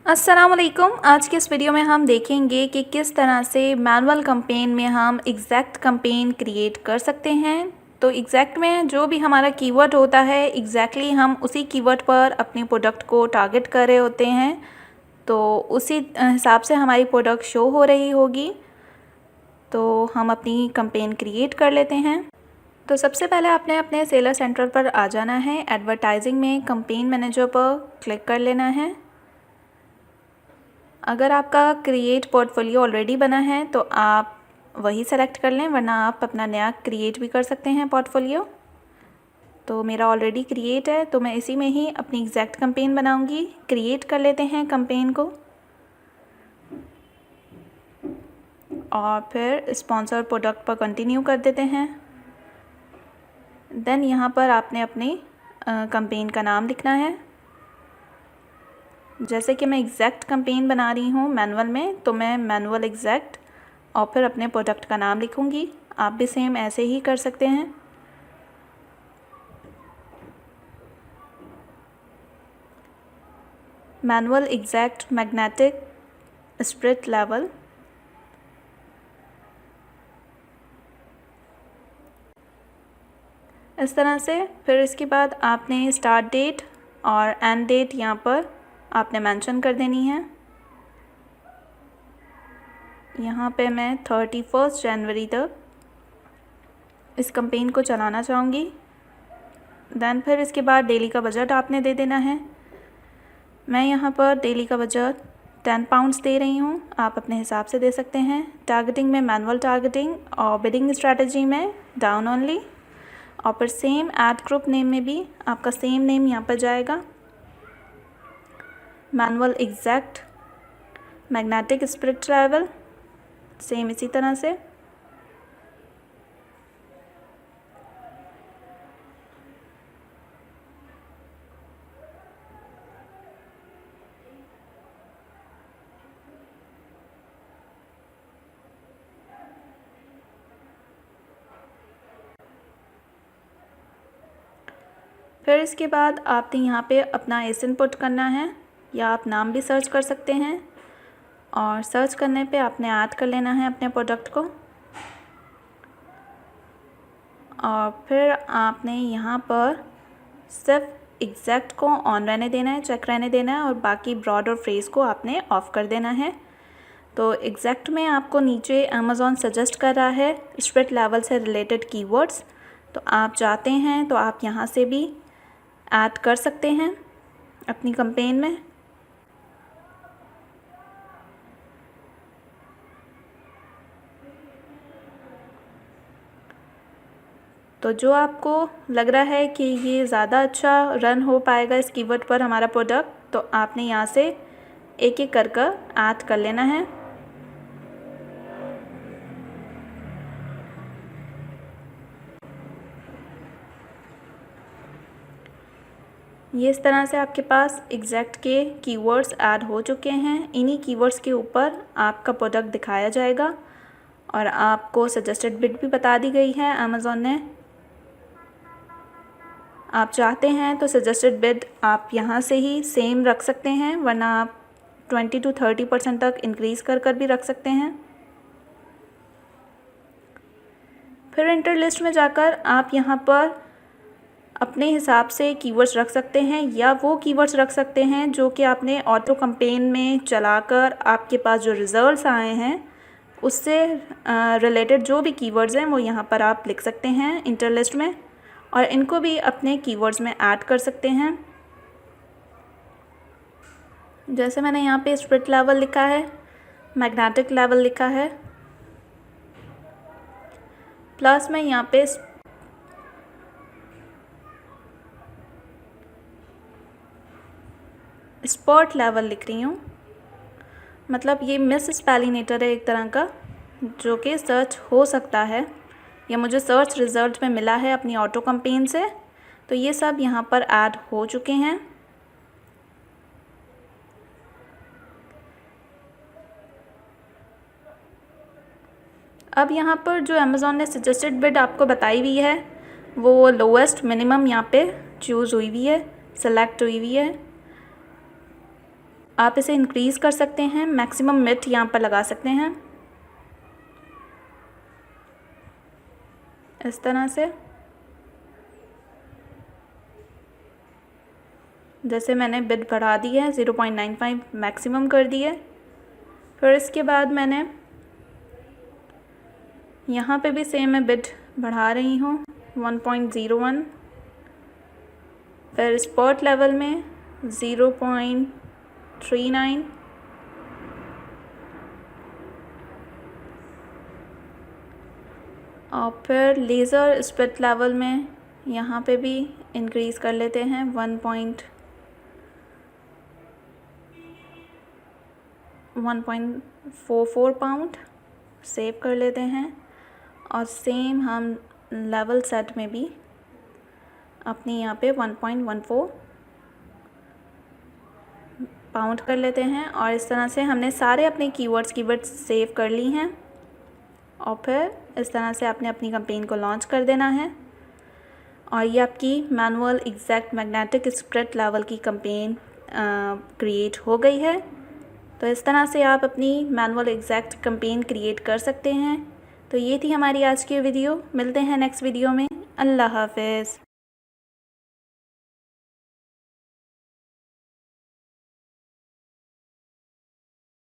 अस्सलामुअलैकुम। आज के इस वीडियो में हम देखेंगे कि किस तरह से मैनुअल कैंपेन में हम एग्जैक्ट कैंपेन क्रिएट कर सकते हैं। तो एग्जैक्ट में जो भी हमारा कीवर्ड होता है एग्जैक्टली हम उसी कीवर्ड पर अपने प्रोडक्ट को टारगेट कर रहे होते हैं, तो उसी हिसाब से हमारी प्रोडक्ट शो हो रही होगी। तो हम अपनी कैंपेन क्रिएट कर लेते हैं। तो सबसे पहले आपने अपने सेलर सेंटर पर आ जाना है। एडवर्टाइजिंग में कैंपेन मैनेजर पर क्लिक कर लेना है। अगर आपका क्रिएट पोर्टफोलियो ऑलरेडी बना है तो आप वही सेलेक्ट कर लें, वरना आप अपना नया क्रिएट भी कर सकते हैं पोर्टफोलियो। तो मेरा ऑलरेडी क्रिएट है तो मैं इसी में ही अपनी एग्जैक्ट कैंपेन बनाऊंगी। क्रिएट कर लेते हैं कैंपेन को और फिर स्पॉन्सर प्रोडक्ट पर कंटिन्यू कर देते हैं। देन यहाँ पर आपने अपनी कैंपेन का नाम लिखना है। जैसे कि मैं एग्जैक्ट कैंपेन बना रही हूँ मैनुअल में, तो मैं मैनुअल एग्जैक्ट और फिर अपने प्रोडक्ट का नाम लिखूँगी। आप भी सेम ऐसे ही कर सकते हैं। Manual exact magnetic spirit level. इस तरह से फिर इसके बाद आपने स्टार्ट डेट और एंड डेट यहाँ पर आपने मेंशन कर देनी है। यहाँ पे मैं 31 जनवरी तक इस कैंपेन को चलाना चाहूँगी। देन फिर इसके बाद डेली का बजट आपने दे देना है। मैं यहाँ पर डेली का बजट 10 पाउंड्स दे रही हूँ, आप अपने हिसाब से दे सकते हैं। टारगेटिंग में मैनुअल टारगेटिंग और बिडिंग स्ट्रैटेजी में डाउन ओनली, और फिर सेम ऐड ग्रुप नेम में भी आपका सेम नेम यहाँ पर जाएगा, manual exact magnetic spirit travel, same इसी तरह से। फिर इसके बाद आपने यहाँ पे अपना एसिन पुट करना है, या आप नाम भी सर्च कर सकते हैं। और सर्च करने पे आपने ऐड कर लेना है अपने प्रोडक्ट को, और फिर आपने यहाँ पर सिर्फ एग्जैक्ट को ऑन रहने देना है, चेक रहने देना है, और बाकी ब्रॉड और फ्रेज को आपने ऑफ़ कर देना है। तो एग्जैक्ट में आपको नीचे अमेज़ॉन सजेस्ट कर रहा है स्प्रिट लेवल से रिलेटेड कीवर्ड्स, तो आप चाहते हैं तो आप यहाँ से भी ऐड कर सकते हैं अपनी कैंपेन में। तो जो आपको लग रहा है कि ये ज़्यादा अच्छा रन हो पाएगा इस कीवर्ड पर हमारा प्रोडक्ट, तो आपने यहाँ से एक एक कर कर ऐड कर लेना है। ये इस तरह से आपके पास एग्जैक्ट के कीवर्ड्स ऐड हो चुके हैं। इन्हीं कीवर्ड्स के ऊपर आपका प्रोडक्ट दिखाया जाएगा और आपको सजेस्टेड बिड भी बता दी गई है अमेज़ॉन ने। आप चाहते हैं तो सजेस्टेड बिड आप यहाँ से ही सेम रख सकते हैं, वरना आप 20 to 30% तक इंक्रीज़ कर भी रख सकते हैं। फिर इंटर लिस्ट में जाकर आप यहाँ पर अपने हिसाब से कीवर्ड्स रख सकते हैं, या वो कीवर्ड्स रख सकते हैं जो कि आपने ऑटो कैंपेन में चलाकर आपके पास जो रिजल्ट्स आए हैं उससे रिलेटेड जो भी कीवर्ड्स हैं वो यहाँ पर आप लिख सकते हैं इंटर लिस्ट में, और इनको भी अपने कीवर्ड्स में ऐड कर सकते हैं। जैसे मैंने यहाँ पे स्प्रिट लेवल लिखा है, मैग्नेटिक लेवल लिखा है, प्लस मैं यहाँ पे स्पॉट लेवल लिख रही हूँ। मतलब ये मिस स्पेलिनेटर है एक तरह का, जो कि सर्च हो सकता है, या मुझे सर्च रिजल्ट में मिला है अपनी ऑटो कैंपेन से। तो ये सब यहाँ पर ऐड हो चुके हैं। अब यहाँ पर जो अमेज़ॉन ने सजेस्टेड बिड आपको बताई हुई है वो लोएस्ट मिनिमम यहाँ पे चूज़ हुई हुई है, सेलेक्ट हुई हुई है। आप इसे इंक्रीज़ कर सकते हैं, मैक्सिमम मिट यहाँ पर लगा सकते हैं इस तरह से। जैसे मैंने बिड बढ़ा दी है, 0.95 मैक्सिमम कर दी है। फिर इसके बाद मैंने यहाँ पे भी सेम मैं बिड बढ़ा रही हूँ 1.01। फिर स्पॉट लेवल में 0.39, और फिर लेज़र स्प्लिट लेवल में यहाँ पे भी इंक्रीज़ कर लेते हैं 1.44 पाउंड, सेव कर लेते हैं। और सेम हम लेवल सेट में भी अपने यहाँ पे 1.14 पाउंड कर लेते हैं। और इस तरह से हमने सारे अपने कीवर्ड्स सेव कर ली हैं, और फिर इस तरह से आपने अपनी कैंपेन को लॉन्च कर देना है। और ये आपकी manual exact magnetic spread level की कैंपेन क्रिएट हो गई है। तो इस तरह से आप अपनी मैनुअल एग्जैक्ट कैंपेन क्रिएट कर सकते हैं। तो ये थी हमारी आज की वीडियो। मिलते हैं नेक्स्ट वीडियो में। अल्लाह हाफ़िज़।